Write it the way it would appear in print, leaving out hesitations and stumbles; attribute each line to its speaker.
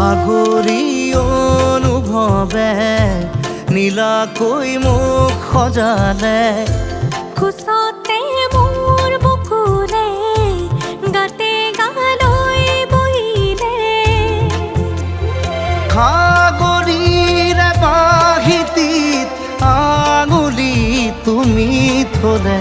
Speaker 1: আগৰি অনুভৱে নীলাকৈ মোক সজালে,
Speaker 2: খোজতে মোৰ বুকুৰে গাতে গালৈ বহিলে,
Speaker 1: সাগৰীৰে বাহিতিত আঙুলি তুমি থলে।